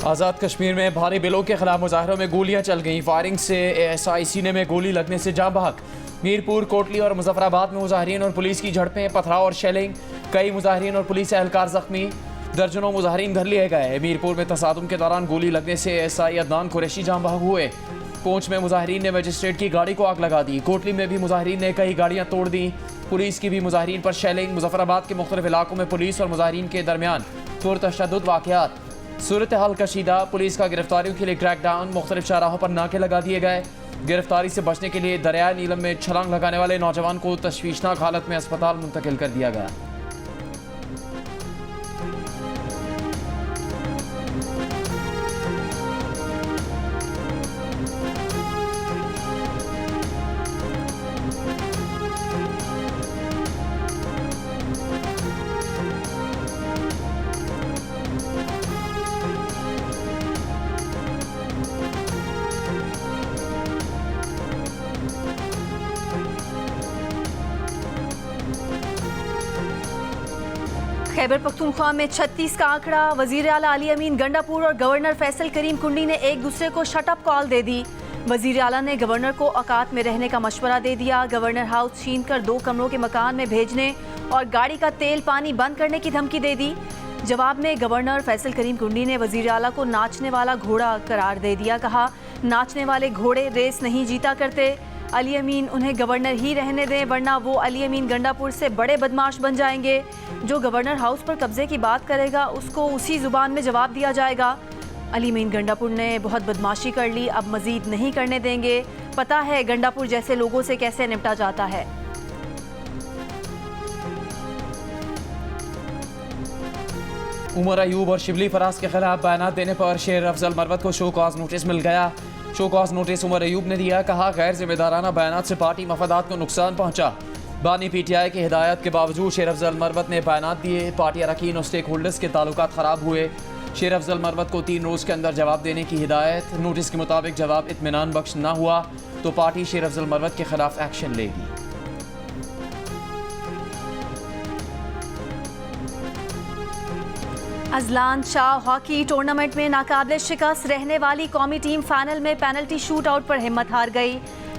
आज़ाद कश्मीर में भारी बिलों के खिलाफ मुजाहरों में गोलियां चल गईं। फायरिंग से ASI सीने में गोली लगने से जाँ बहक। मीरपुर, कोटली और मुजफ्फराबाद में मुजाहरीन और पुलिस की झड़पें, पथराव और शेलिंग। कई मुजाहरीन और पुलिस एहलकार जख्मी, दर्जनों मुजाहरीन घर लिए गए। मीरपुर में तसादुम के दौरान गोली लगने से ASI अदनान कुरैशी जाँ बहक हुए। कोच में मुजाहरीन ने मजिस्ट्रेट की गाड़ी को आग लगा दी। कोटली में भी मुजाहरीन ने कई गाड़ियाँ तोड़ दी। पुलिस की भी मुजाहरीन पर शेलिंग। मुजफ्फराबाद के मुख्तलिफ इलाकों में पुलिस और मुजाहरीन के दरमियान पुरतशद्दुद वाक़यात। सूरत हाल कशीदा, पुलिस का गिरफ्तारियों के लिए क्रैकडाउन। मुख्तलिफ शाहराहों पर नाके लगा दिए गए। गिरफ्तारी से बचने के लिए दरियाए नीलम में छलांग लगाने वाले नौजवान को तशवीशनाक हालत में अस्पताल मुंतकिल कर दिया गया। खैबर पख्तूनख्वा में 36 का आंकड़ा। वजीर आला अली अमीन गंडापुर और गवर्नर फैसल करीम कुंडी ने एक दूसरे को शटअप कॉल दे दी। वजीर आला ने गवर्नर को औकात में रहने का मशवरा दे दिया। गवर्नर हाउस छीन कर 2 कमरों के मकान में भेजने और गाड़ी का तेल पानी बंद करने की धमकी दे दी। जवाब में गवर्नर फैसल करीम कुंडी ने वजीर आला को नाचने वाला घोड़ा करार दे दिया। कहा, नाचने वाले घोड़े रेस नहीं जीता करते। अली अमीन उन्हें गवर्नर ही रहने दें, वरना वो अली अमीन गंडापुर से बड़े बदमाश बन जाएंगे। जो गवर्नर हाउस पर कब्जे की बात करेगा उसको उसी जुबान में जवाब दिया जाएगा। अली अमीन गंडापुर ने बहुत बदमाशी कर ली, अब मजीद नहीं करने देंगे। पता है गंडापुर जैसे लोगों से कैसे निपटा जाता है। उमर अयूब और शिबली फराज के खिलाफ बयानात देने पर शेर अफजल मरवत को शो कॉज नोटिस मिल गया। Show cause notice Umar Ayub ने दिया। कहा, गैर जिम्मेदाराना बयानात से पार्टी मफादात को नुकसान पहुंचा। बानी PTI की हिदायत के बावजूद शेर अफजल मरवत ने बयानात दिए। पार्टी अरकान और स्टेक होल्डर्स के ताल्लुकात ख़राब हुए। शेर अफजल मरवत को 3 रोज़ के अंदर जवाब देने की हिदायत। नोटिस के मुताबिक जवाब इत्मीनान बख्श न हुआ तो पार्टी शेर अफजल मरवत के खिलाफ एक्शन लेगी। अजलान शाह हॉकी टूर्नामेंट में नाकाबिले शिकस्त रहने वाली कौमी टीम फाइनल में पेनल्टी शूट आउट पर हिम्मत हार गई।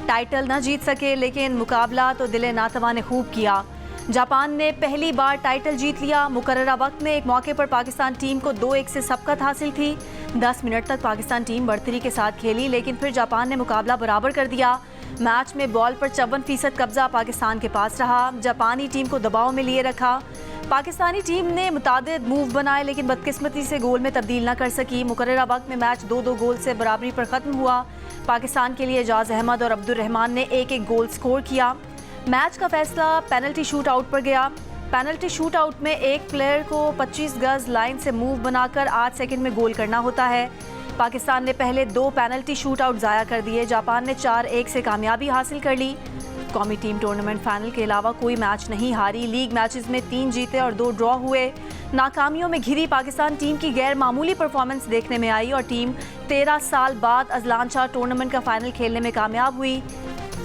टाइटल न जीत सके लेकिन मुकाबला तो दिले नातवा ने खूब किया। जापान ने पहली बार टाइटल जीत लिया। मुकर्ररा वक्त में एक मौके पर पाकिस्तान टीम को 2-1 से सबकत हासिल थी। 10 मिनट तक पाकिस्तान टीम बढ़तरी के साथ खेली, लेकिन फिर जापान ने मुकाबला बराबर कर दिया। मैच में बॉल पर 54% कब्जा पाकिस्तान के पास रहा। जापानी टीम को दबाव में लिए रखा। पाकिस्तानी टीम ने मुतादिद मूव बनाए लेकिन बदकिस्मती से गोल में तब्दील न कर सकी। मुकर्ररा वक्त में मैच 2-2 गोल से बराबरी पर ख़त्म हुआ। पाकिस्तान के लिए एजाज अहमद और अब्दुल रहमान ने 1-1 गोल स्कोर किया। मैच का फैसला पेनल्टी शूट आउट पर गया। पेनल्टी शूट आउट में एक प्लेयर को 25 गज लाइन से मूव बनाकर 8 सेकंड में गोल करना होता है। पाकिस्तान ने पहले 2 पेनल्टी शूट आउट ज़ाया कर दिए। जापान ने 4-1 से कामयाबी हासिल कर ली। कौमी टीम टूर्नामेंट फाइनल के अलावा कोई मैच नहीं हारी। लीग मैचेस में 3 जीते और 2 ड्रॉ हुए। नाकामियों में घिरी पाकिस्तान टीम की गैर मामूली परफॉर्मेंस देखने में आई और टीम 13 साल बाद अजलान शाह टूर्नामेंट का फाइनल खेलने में कामयाब हुई।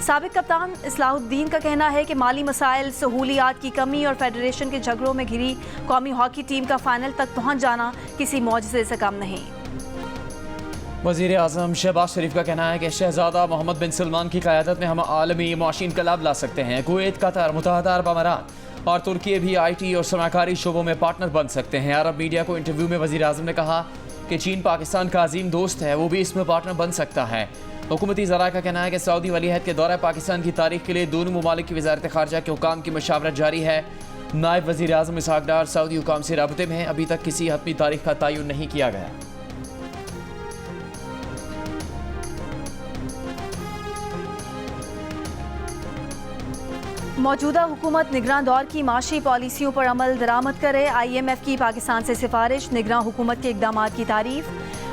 साबिक कप्तान इस्लाहुद्दीन का कहना है कि माली मसाइल, सहूलियात की कमी और फेडरेशन के झगड़ों में घिरी कौमी हॉकी टीम का फाइनल तक पहुँच जाना किसी मौजज़े से कम नहीं। वज़ीर आज़म शहबाज शरीफ का कहना है कि शहजादा मोहम्मद बिन सलमान की क़यादत में हम आलमी मुआशी इनकलाब ला सकते हैं। कुवैत, कतर, मुत्तहदा अरब अमारात और तुर्की भी IT और सरमाकारी शोबों में पार्टनर बन सकते हैं। अरब मीडिया को इंटरव्यू में वज़ीर आज़म ने कहा कि चीन पाकिस्तान का अजीम दोस्त है, वो भी इसमें पार्टनर बन सकता है। हुकूमती ज़राए का कहना है कि सऊदी वलीअहद के दौरे पाकिस्तान की तारीख के लिए दोनों ममालिक की वज़ारत ख़ारजा के हुकाम की मशावरत जारी है। नायब वज़ीर आज़म इसहाक़ डार सऊदी हुकाम से राबते में हैं। अभी तक किसी हतमी तारीख का तयन नहीं किया गया। मौजूदा हुकूमत निगरान दौर की माशी पॉलिसियों पर अमल दरामद करे। IMF की पाकिस्तान से सिफारिश। निगरान हुकूमत के इक़दाम की तारीफ।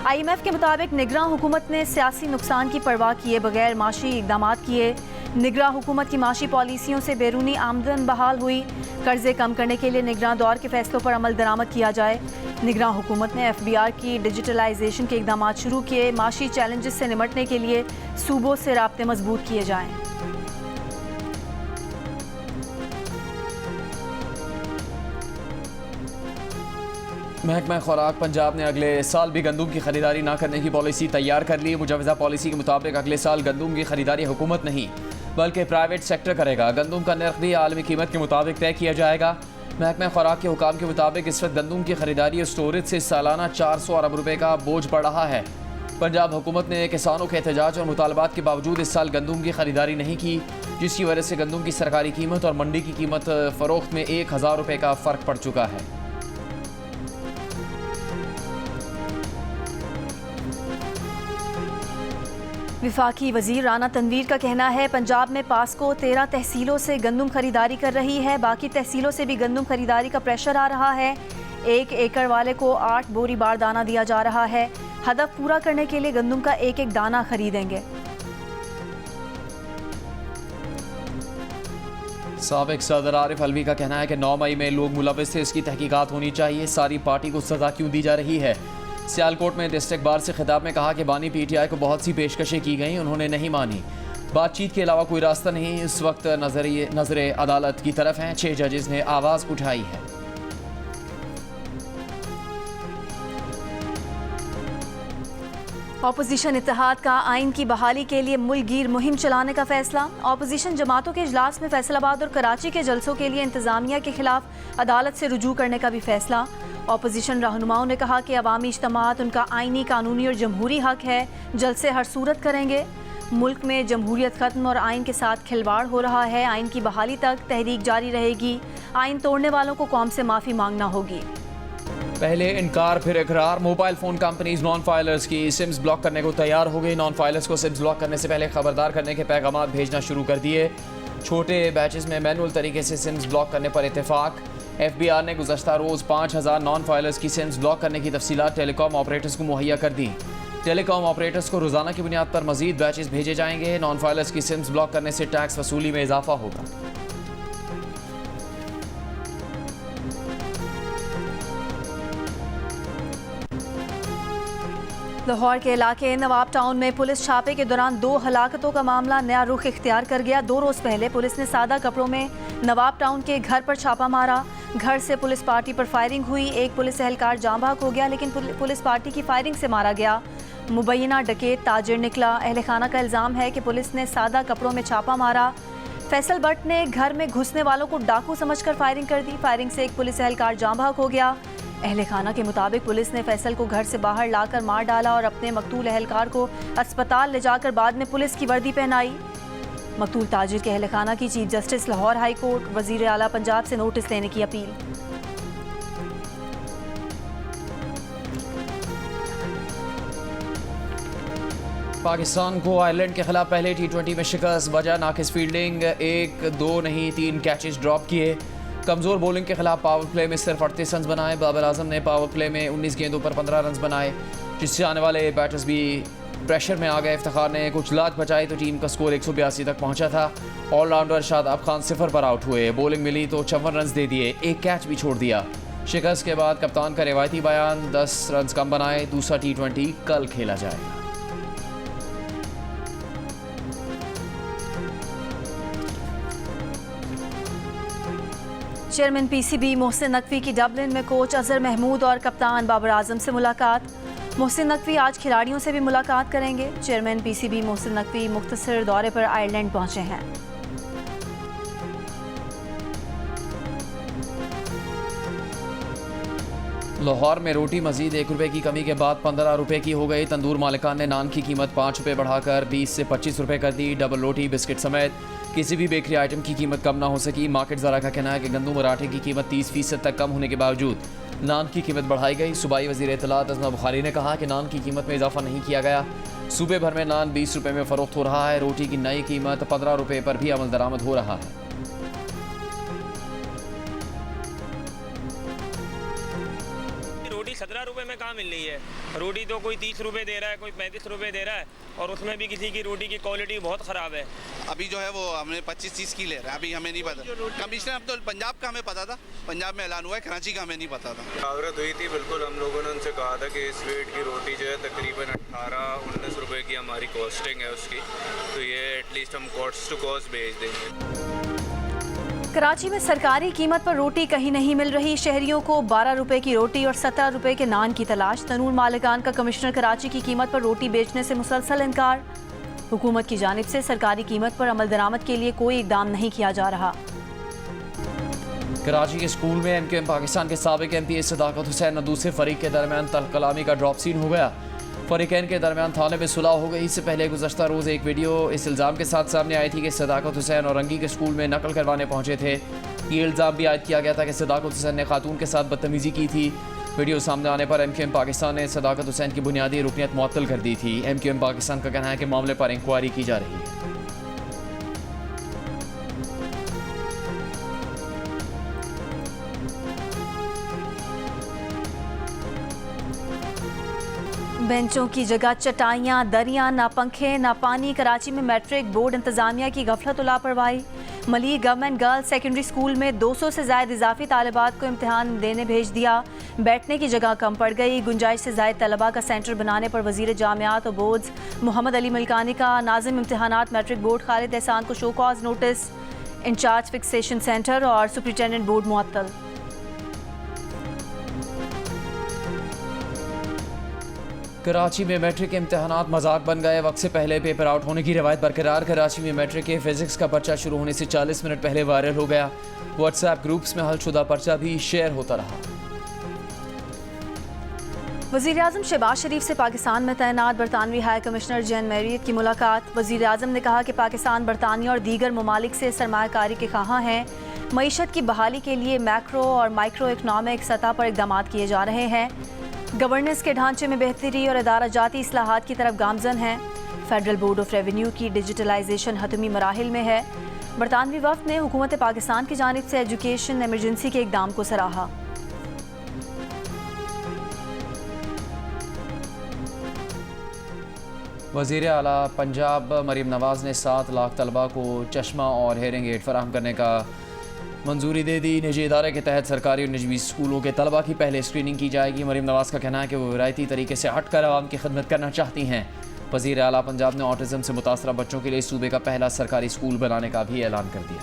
IMF के मुताबिक निगरान हुकूमत ने सियासी नुकसान की परवाह किए बगैर माशी इक़दाम किए। निगरान हुकूमत की माशी पॉलिसियों से बैरूनी आमदन बहाल हुई। कर्जे कम करने के लिए निगरान दौर के फैसलों पर अमल दरामद किया जाए। निगरान हुकूमत ने FBR की डिजिटलाइजेशन के इक़दाम शुरू किए। माशी चैलेंजेस से निमटने के लिए सूबों से राब्ते मजबूत किए जाएँ। महकमा खुराक पंजाब ने अगले साल भी गंदम की खरीदारी ना करने की पॉलिसी तैयार कर ली। मुजवज़ा पॉलिसी के मुताबिक अगले साल गंदम की खरीदारी हुकूमत नहीं बल्कि प्राइवेट सेक्टर करेगा। गंदम का नर्ख भी आलमी कीमत के मुताबिक तय किया जाएगा। महकमा खुराक के हुकाम के मुताबिक इस वक्त गंदम की खरीदारी और स्टोरेज से सालाना 400 अरब रुपये का बोझ पड़ रहा है। पंजाब हुकूमत ने किसानों के एहतजाज और मुतालबात के बावजूद इस साल गंदम की खरीदारी नहीं की, जिसकी वजह से गंदम की सरकारी कीमत और मंडी की कीमत फ़रोख्त में 1000 रुपये का फ़र्क पड़ चुका है। विफाकी वजीर राना तनवीर का कहना है पंजाब में पास्को 13 तहसीलों से गंदम खरीदारी कर रही है। बाकी तहसीलों से भी गंदम खरीदारी का प्रेशर आ रहा है। 1 एकड़ वाले को 8 बोरी बार दाना दिया जा रहा है। हदफ पूरा करने के लिए गंदम का एक एक दाना खरीदेंगे। साबिक सदर आरिफ अलवी का कहना है कि 9 मई में लोग मुलविस थे, इसकी तहकीकात होनी चाहिए। सारी पार्टी को सज़ा क्यों दी जा रही है? सियालकोट में डिस्ट्रिक्ट बार से खिताब में कहा कि बानी PTI को बहुत सी पेशकशें की गई, उन्होंने नहीं मानी। बातचीत के अलावा कोई रास्ता नहीं। इस वक्त नजर अदालत की तरफ हैं। 6 जजेस ने आवाज़ उठाई है। ऑपोजिशन इत्तेहाद का आइन की बहाली के लिए मुल्कगीर मुहिम चलाने का फैसला। ऑपोजिशन जमातों के इजलास में फैसलाबाद और कराची के जलसों के लिए इंतजामिया के खिलाफ अदालत से रुजू करने का भी फैसला। ऑपोजिशन रहनुमाओं ने कहा कि अवामी इज्तिमात उनका आइनी, कानूनी और जमहूरी हक है, जलसे हर सूरत करेंगे। मुल्क में जमहूरियत खत्म और आइन के साथ खिलवाड़ हो रहा है। आइन की बहाली तक तहरीक जारी रहेगी। आइन तोड़ने वालों को कौम से माफ़ी मांगना होगी। पहले इनकार फिर इकरार। Mobile phone companies non filers की सिम्स ब्लॉक करने को तैयार हो गई। नॉन फाइलर्स को सिम्स ब्लॉक करने से पहले खबरदार करने के पैगाम भेजना शुरू कर दिए। छोटे बैचेस में मैनुअल तरीके से सिम्स ब्लॉक करने पर इत्तेफाक। FBR ने गुज़श्ता रोज़ 5000 नॉन फाइलर्स की सिम्स ब्लॉक करने की तफसीलात टेलीकॉम ऑपरेटर्स को मुहैया कर दी। टेलीकॉम ऑपरेटर्स को रोज़ाना की बुनियाद पर मजीद बैचेस भेजे जाएंगे। नॉन फाइलर्स की सिम्स ब्लॉक करने से टैक्स वसूली में इजाफा होगा। लाहौर के इलाके नवाब टाउन में पुलिस छापे के दौरान 2 हलाकतों का मामला नया रुख इख्तियार कर गया। 2 रोज़ पहले पुलिस ने सादा कपड़ों में नवाब टाउन के घर पर छापा मारा। घर से पुलिस पार्टी पर फायरिंग हुई। एक पुलिस एहलकार जाँ बहक हो गया, लेकिन पुलिस पार्टी की फायरिंग से मारा गया। मुबैना डकैत ताजिर निकला। अहल खाना का इल्ज़ाम है कि पुलिस ने सादा कपड़ों में छापा मारा। फैसल भट्ट ने घर में घुसने वालों को डाकू समझकर फायरिंग कर दी। फायरिंग से एक पुलिस एहलकार जाँ बहक हो गया। अहले खाना के मुताबिक पुलिस ने फैसल को घर से बाहर लाकर मार डाला और अपने मकतूल एहलकार को अस्पताल ले जाकर बाद में पुलिस की वर्दी पहनाई। मकतूल ताजिर के अहले खाना की chief justice Lahore high court वजीर आला पंजाब से नोटिस देने की अपील। पाकिस्तान को आयरलैंड के खिलाफ पहले T20 में शिकस्त। वजह नाकिस फील्डिंग, 1, 2 नहीं 3 कैचेस ड्रॉप किए। कमज़ोर बॉलिंग के खिलाफ पावर प्ले में सिर्फ 38 रन बनाए। बाबर आजम ने पावर प्ले में 19 गेंदों पर 15 रन बनाए, जिससे आने वाले बैटर्स भी प्रेशर में आ गए। इफ्तिखार ने कुछ लात बचाई तो टीम का स्कोर 182 तक पहुंचा था। ऑलराउंडर शादाब खान 0 पर आउट हुए। बॉलिंग मिली तो 54 रन दे दिए, 1 कैच भी छोड़ दिया। शिकस्त के बाद कप्तान का रिवायती बयान, 10 रन कम बनाए। दूसरा T20 कल खेला जाएगा। चेयरमैन PCB मोहसिन नकवी की डबलिन में कोच अजहर महमूद और कप्तान बाबर आजम से मुलाकात। मोहसिन नकवी आज खिलाड़ियों से भी मुलाकात करेंगे। चेयरमैन PCB मोहसिन नकवी मुख्तसर दौरे पर आयरलैंड पहुंचे हैं। लाहौर में रोटी मजीद 1 रुपये की कमी के बाद 15 रुपये की हो गई। तंदूर मालिकान ने नान की कीमत 5 रुपये बढ़ाकर 20 से 25 रुपये कर दी। डबल रोटी, बिस्किट समेत किसी भी बेकरी आइटम की कीमत कम ना हो सकी। मार्केट ज़रा का कहना है कि गंदम और आटे की कीमत 30% तक कम होने के बावजूद नान की कीमत बढ़ाई गई। सूबाई वज़ीर इत्तलात अज़मा बुखारी ने कहा कि नान की कीमत में इजाफा नहीं किया गया। सूबे भर में नान 20 रुपये में फ़रोख्त हो रहा है। रोटी की नई कीमत 15 रुपये पर भी अमल दरामद हो रहा है। रोटी 17 रुपये में कहाँ मिल रही है? रोटी तो कोई 30 रुपये दे रहा है, कोई 35 रुपये दे रहा है, और उसमें भी किसी की रोटी की क्वालिटी बहुत ख़राब है। अभी जो है वो हमें 25-30 की ले रहा है, अभी हमें नहीं पता। कमिश्नर अब तो पंजाब का हमें पता था, पंजाब में ऐलान हुआ है, कराची का हमें नहीं पता था। जागृत हुई थी बिल्कुल, हम लोगों ने उनसे कहा था कि इस वेट की रोटी जो है तकरीबन 18-19 रुपये की हमारी कॉस्टिंग है उसकी, तो ये एटलीस्ट हम कॉस्ट टू कॉस्ट भेज देंगे। कराची में सरकारी कीमत पर रोटी कहीं नहीं मिल रही। शहरियों को 12 रुपए की रोटी और 17 रुपए के नान की तलाश। तनूर मालिकान का कमिश्नर कराची की कीमत पर रोटी बेचने से मुसलसल इनकार। हुकूमत की जानिब से सरकारी कीमत पर अमल दरामद के लिए कोई इकदाम नहीं किया जा रहा। कराची के स्कूल में एमक्यूएम पाकिस्तान के साबिक MP सदाकत हुसैन और दूसरे फरीक के दरमियान तलकलामी का ड्रॉप सीन हो गया। फरीकैन के दरमियान थाने में सुलह हो गई। इससे पहले गुज़श्ता रोज़ एक वीडियो इस इल्ज़ाम के साथ सामने आई थी कि सदाकत हुसैन और रंगी के स्कूल में नकल करवाने पहुंचे थे। ये इल्ज़ाम भी आयद किया गया था कि सदाकत हुसैन ने खातून के साथ बदतमीज़ी की थी। वीडियो सामने आने पर एमक्यूएम पाकिस्तान ने सदाकत हुसैन की बुनियादी रुकनियत मुअत्तल कर दी थी। एमक्यूएम पाकिस्तान का कहना है कि मामले पर इंक्वायरी की जा रही है। बेंचों की जगह चटाइयाँ, दरियाँ, ना पंखे ना पानी। कराची में मैट्रिक बोर्ड इंतजामिया की गफलत और लापरवाही। Malik government girls secondary school में 200 से ज़ायद इजाफी तालिबात को इम्तिहान देने भेज दिया। बैठने की जगह कम पड़ गई। गुंजाइश से ज़ायद तलबा का सेंटर बनाने पर वज़ीर जामियात और बोर्ड्स मोहम्मद अली मलकानी का नाज़िम इम्तिहानात मैट्रिक बोर्ड खालिद एहसान को show cause notice. In charge fixation centre और सुपरिटेंडेंट बोर्ड मुअत्तल। कराची में मैट्रिक के इम्तहानात मजाक बन गए। वक्त से पहले पेपर आउट होने की रवायत बरकरार। कराची में मैट्रिक के फिजिक्स का पर्चा शुरू होने से 40 मिनट पहले वायरल हो गया। व्हाट्सएप ग्रुप्स में हलशुदा पर्चा भी शेयर होता रहा। वज़ीर आज़म शहबाज शरीफ से पाकिस्तान में तैनात बरतानवी हाई कमिश्नर जैन मैरियट की मुलाकात। वज़ीर आज़म ने कहा कि पाकिस्तान बरतानिया और दीगर ममालिक से सरमायाकारी के ख्वाहां हैं। मईशत की बहाली के लिए मैक्रो और माइक्रो इकनॉमिक सतह पर इक़दाम किए जा रहे हैं। गवर्नेंस के ढांचे में बेहतरी और इदारा जाती इस्लाहात की तरफ गामजन हैं। फेडरल बोर्ड ऑफ रेवेन्यू की डिजिटलाइजेशन हतमी मराहिल में है। बरतानवी वफ़द ने हुकूमत पाकिस्तान की जानिब से एजुकेशन एमरजेंसी के इक़दाम को सराहा। वज़ीर आला पंजाब मरीम नवाज़ ने 7 लाख तलबा को चश्मा और हेयरिंग एड फराहम करने का मंजूरी दे दी। निजी इदारे के तहत सरकारी और निजी स्कूलों के तलबा की पहले स्क्रीनिंग की जाएगी। मरीम नवाज़ का कहना है कि वो विरायती तरीके से हट कर आवाम की खिदमत करना चाहती हैं। वज़ीर आला पंजाब ने ऑटिज़म से मुतासरा बच्चों के लिए सूबे का पहला सरकारी स्कूल बनाने का भी ऐलान कर दिया।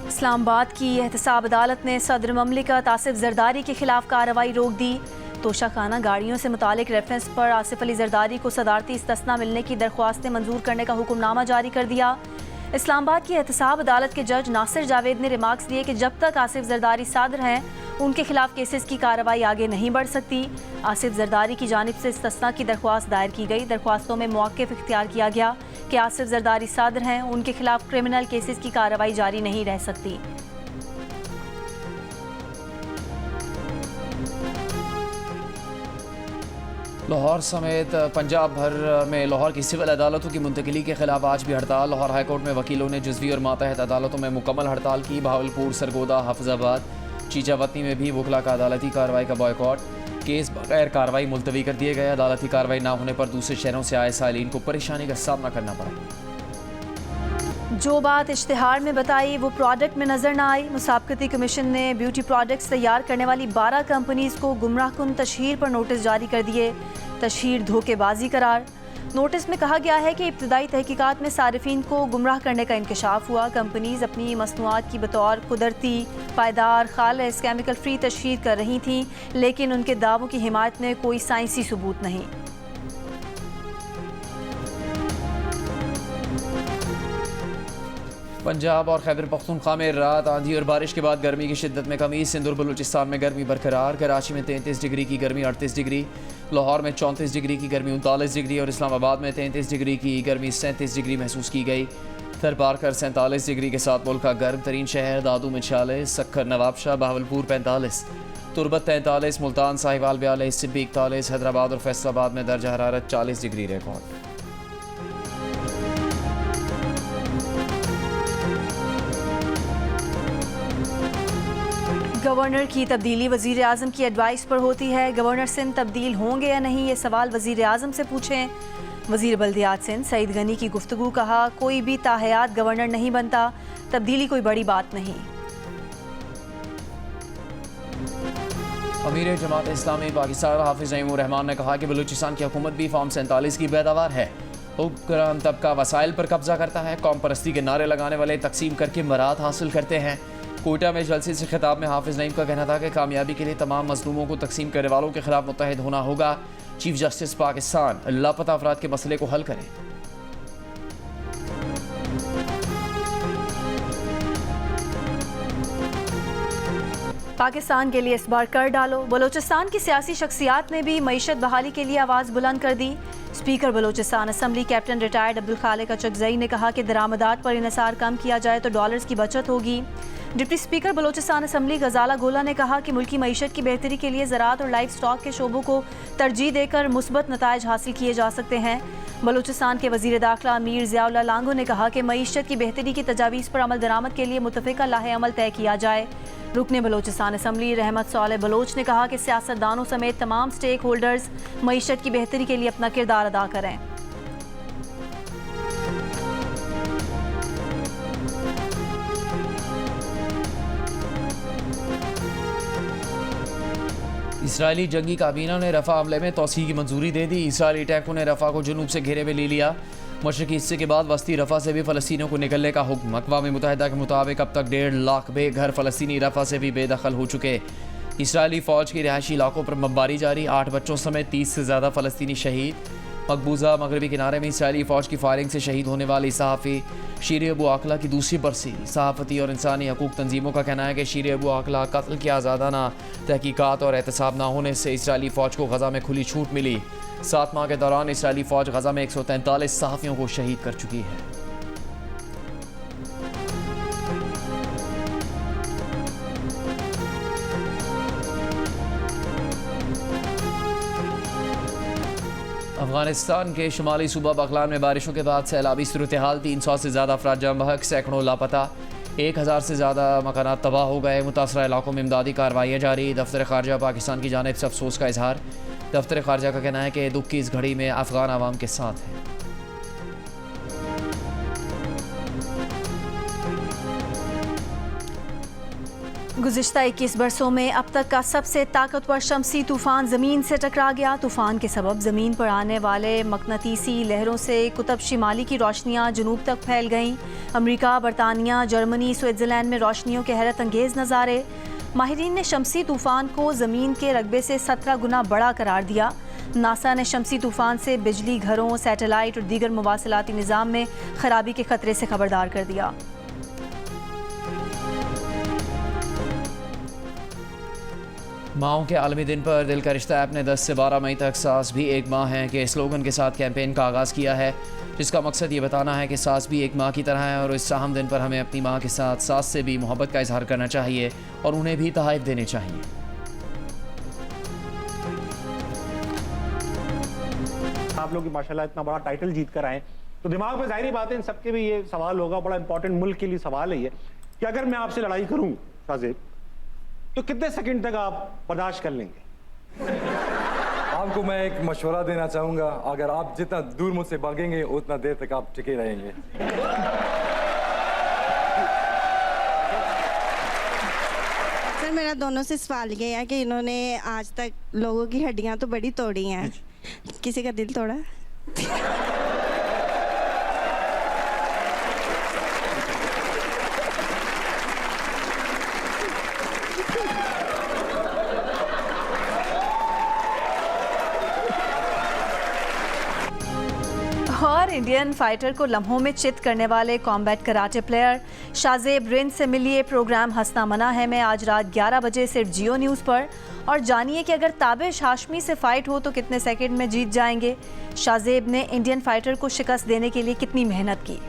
इस्लामाबाद की एहतसाब अदालत ने सदर ममलिकत आसिफ जरदारी के खिलाफ कार्रवाई रोक दी। तोशाखाना गाड़ियों से मुतालिक रेफरेंस पर आसिफ अली जरदारी को सदारती इस्तना मिलने की दरख्वास्तें मंजूर करने का हुक्मनामा जारी कर दिया। इस्लामाबाद की एहतसाब अदालत के जज नासिर जावेद ने रिमार्क्स दिए कि जब तक आसिफ जरदारी सादर हैं उनके खिलाफ केसेस की कार्रवाई आगे नहीं बढ़ सकती। आसिफ जरदारी की जानिब से इस्तना की दरख्वास्त दायर की गई। दरख्वास्तों में मौक़िफ़ इख्तियार किया गया कि आसिफ जरदारी सादर हैं, उनके खिलाफ क्रिमिनल केसेस की कार्रवाई जारी नहीं रह सकती। लाहौर समेत पंजाब भर में लाहौर की सिविल अदालतों की मुंतकिली के खिलाफ आज भी हड़ताल। लाहौर हाईकोर्ट में वकीलों ने जुज़वी और मातहत अदालतों में मुकम्मल हड़ताल की। बहावलपुर, सरगोदा, हाफिजाबाद, चीचावतनी में भी वकला का अदालती कार्रवाई का बॉयकॉट। केस बगैर कार्रवाई मुलतवी कर दिए गए। अदालती कार्रवाई ना होने पर दूसरे शहरों से आए साइलिन को परेशानी का सामना करना पड़ा। जो बात इश्तिहार में बताई वो प्रोडक्ट में नजर न आई। मुसाबकती कमीशन ने ब्यूटी प्रोडक्ट्स तैयार करने वाली 12 कंपनीज को गुमराहकुन तशहीर पर नोटिस जारी कर दिए। तशहीर धोखेबाजी करार। नोटिस में कहा गया है कि इब्तदाई तहकीकात में सारिफीन को गुमराह करने का इंकशाफ हुआ। कंपनीज अपनी मसनूआत की बतौर कुदरती, पायदार, खालिस, केमिकल फ्री तशहीर कर रही थीं, लेकिन उनके दावों की हिमायत में कोई साइंसी सबूत नहीं। पंजाब और खैबर पख्तूनख्वा में रात आंधी और बारिश के बाद गर्मी की शिद्दत में कमी। सिंध और बलूचिस्तान में गर्मी बरकरार। कराची में 33 डिग्री की गर्मी 38 डिग्री, लाहौर में 34 डिग्री की गर्मी 39 डिग्री और इस्लामाबाद में 33 डिग्री की गर्मी 37 डिग्री महसूस की गई। थरपारकर 47 डिग्री के साथ मुल्क का गर्म तरीन शहर। दादू में 46, सक्खर, नवाबशाह, बहावलपुर 45, तुरबत 43, मुल्तान, साहिवाल 42, सिब्बी 41, हैदराबाद और फैसलाबाद में दर्जा हरारत 40 डिग्री रिकॉर्ड। गवर्नर की तब्दीली वज़ीर आज़म की एडवाइस पर होती है। गवर्नर सिंध तब्दील होंगे या नहीं, ये सवाल वज़ीर आज़म से पूछें। वज़ीर बल्दियात सिंध सईद गनी की गुफ्तगू। कहा कोई भी ताहयात गवर्नर नहीं बनता, तब्दीली कोई बड़ी बात नहीं। अमीर जमात इस्लामी पाकिस्तान हाफिज़ नईमुर रहमान ने कहा कि बलूचिस्तान की हुकूमत भी फॉर्म 47 की पैदावार है। हुक्मरान तबका वसाइल पर कब्जा करता है, कौम परस्ती के नारे लगाने वाले तकसीम करके मराद हासिल करते हैं। कोयटा में जलसे से खिताब में हाफिज नईम का कहना था कि कामयाबी के लिए तमाम मजलूमों को तकसीम करने वालों के खिलाफ मुत्तहिद होना होगा। चीफ जस्टिस पाकिस्तान लापता अफराद के मसले को हल करें। पाकिस्तान के लिए इस बार कर डालो। बलोचिस्तान की सियासी शख्सियात ने भी मईशत बहाली के लिए आवाज़ बुलंद कर दी। Speaker Balochistan assembly captain retired Abdul Khaliq Achakzai ने कहा कि दरामदात पर इन्हिसार कम किया जाए तो डॉलर्स की बचत होगी। डिप्टी स्पीकर बलोचिस्तान असम्बली गजाला गोला ने कहा कि मुल्की मईशत की बेहतरी के लिए ज़राअत और लाइफ स्टॉक के शोबों को तरजीह देकर मुस्बत नताइज हासिल किए जा सकते हैं। बलूचिस्तान के वज़ीर दाखिला मीर ज़ियाउल्लाह लांगो ने कहा कि मईशत की बेहतरी की तजावीज़ पर अमल दरामद के लिए मुतफ़िका लाहे अमल तय किया जाए। रुकने बलूचिस्तान असम्बली रहमत साले बलोच ने कहा कि सियासतदानों समेत तमाम स्टेक होल्डर्स मईशत की बेहतरी के लिए अपना किरदार अदा करें। इसराइली जंगी काबीना ने रफ़ा हमले में तोसी की मंजूरी दे दी। इसराइली टैंकों ने रफ़ा को जुनूब से घेरे में ले लिया। मशरकी हिस्से के बाद वस्ती रफ़ा से भी फ़लस्तीनियों को निकलने का हुक्म। अक़वाम मुत्तहिदा के मुताबिक अब तक 1.5 लाख बेघर फ़लस्तीनी रफ़ा से भी बेदखल हो चुके। इसराइली फ़ौज की रिहायशी इलाकों पर बमबारी जारी। 8 बच्चों समेत 30 से ज़्यादा फ़लस्तीनी शहीद। मकबूजा मगरबी किनारे में इसराइली फ़ौज की फायरिंग से शहीद होने वाली सहाफ़ी शीर अबू आकला की दूसरी बरसी। सहाफ़ती और इंसानी हकूक़ तंजीमों का कहना है कि शीर अबू आकला कत्ल की आज़ादाना तहकीकात और एहतसाब ना होने से इसराइली फ़ौज को गज़ा में खुली छूट मिली। 7 माह के दौरान इसराइली फ़ौज गज़ा में 143 सहाफ़ियों को शहीद कर चुकी है। अफगानिस्तान के शुमाली सूबा बगलान में बारिशों के बाद सैलाबी सूरत हाल। 300 से ज़्यादा अफराद जाम बहक, सैकड़ों लापता, 1000 से ज़्यादा मकानात तबाह हो गए। मुतासरा इलाकों में इमदादी कार्रवाइयाँ जारी। दफ्तर ख़ारजा पाकिस्तान की जानिब से अफसोस का इजहार। दफ्तर ख़ारजा का कहना है कि दुख की इस घड़ी में अफ़गान आवाम के साथ है। गुज़िश्ता 21 बरसों में अब तक का सबसे ताकतवर शमसी तूफ़ान ज़मीन से टकरा गया। तूफ़ान के सबब ज़मीन पर आने वाले मकनतीसी लहरों से कुतुब शिमाली की रोशनियाँ जनूब तक फैल गईं। अमरीका, बरतानिया, जर्मनी, स्विट्ज़रलैंड में रोशनियों के हैरत अंगेज़ नज़ारे। माहिरीन ने शमसी तूफ़ान को ज़मीन के रकबे से 17 गुना बड़ा करार दिया। नासा ने शमसी तूफ़ान से बिजली घरों, सैटेलाइट और दीगर मुवासलाती निज़ाम में ख़राबी के ख़तरे से खबरदार कर दिया। माओं के आलमी दिन पर दिल का रिश्ता ऐप ने 10 से 12 मई तक सास भी एक माँ है के स्लोगन के साथ कैंपेन का आगाज़ किया है, जिसका मकसद ये बताना है कि सास भी एक माँ की तरह है और इस अहम दिन पर हमें अपनी माँ के साथ सास से भी मोहब्बत का इजहार करना चाहिए और उन्हें भी तोहफ़े देने चाहिए। आप लोग माशाल्लाह इतना बड़ा टाइटल जीत कर आए तो दिमाग में जाहिर बात है इन सबके भी ये सवाल होगा, बड़ा इंपॉर्टेंट मुल्क के लिए सवाल है ये कि अगर मैं आपसे लड़ाई करूं शाहजेब तो कितने सेकंड तक आप बर्दाश्त कर लेंगे? आपको मैं एक मशवरा देना चाहूँगा, अगर आप जितना दूर मुझसे भागेंगे उतना देर तक आप टिके रहेंगे। सर मेरा दोनों से सवाल ये है कि इन्होंने आज तक लोगों की हड्डियाँ तो बड़ी तोड़ी हैं, किसी का दिल तोड़ा? और इंडियन फाइटर को लम्हों में चित करने वाले combat karate player Shahzeb Rind से मिलिए। प्रोग्राम हंसना मना है में आज रात 11 बजे सिर्फ जियो न्यूज़ पर। और जानिए कि अगर ताबिश हाशमी से फाइट हो तो कितने सेकंड में जीत जाएंगे। शाहजेब ने इंडियन फाइटर को शिकस्त देने के लिए कितनी मेहनत की।